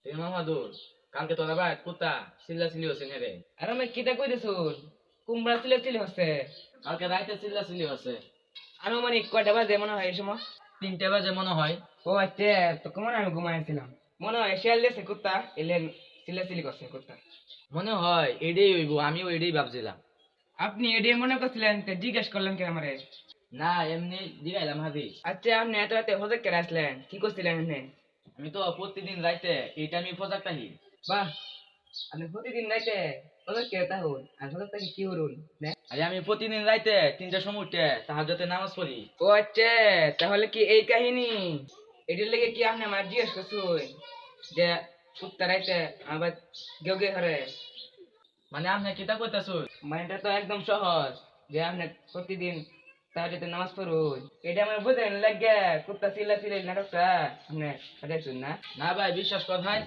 তুই মামাদুর কালকে তোরা ভাই কুত্তা চিল্লা চিল্লি হচ্ছে রে। আর আমি কিতা কইতেছুন কুমড়া চিলে হচ্ছে কালকে রাইতে চিল্লা চিল্লি হচ্ছে। আনুমানিক কয়টা বাজে মনে হয় এই সময়? 3টে বাজে মনে হয়। ও আচ্ছা, তো কেমন আমি ঘুমাইছিলাম মনে হয় শিয়াল দিয়েছে কুত্তা এলেন চিল্লি করছে কুত্তা। মনে হয় এটাই হইব, আমিও এটাই ভাবছিলাম। আপনি এডি মনে করছিলেন তো জিজ্ঞেস করলেন কেন আমারে? না এমনি জিগাইলাম হাদি। আচ্ছা, আপনি এত রাতে হজে কেটে আসলেন, কি করছিলেন এনে? আমি তো প্রতিদিন রাইতে এই টাইমে ফজাক তাহি। বাহ, আপনি প্রতিদিন রাইতে হজে কেটে হন আর হজে থেকে কি হরুন? আরে আমি প্রতিদিন রাইতে 3টার সময় উঠে তাহাজ্জুদে নামাজ পড়ি। ও আচ্ছা, তাহলে কি এই কাহিনী? এটির লেগে কি আপনি আমার জিজ্ঞেস করছুন যে কুত্তা রাইতে আবার কেউ গে হরে? মানে আপনি কিতা কইতাছুন? মানে এটা তো একদম সহজ যে আপনি প্রতিদিন তাহাজ্জুদে নামাজ পড়ুন। এটা আমার বুঝেন লাগে কুত্তা চিল্লা চিল্লি নাটকটা আপনি কাটাইছুন না? না ভাই বিশ্বাস কর ভাই।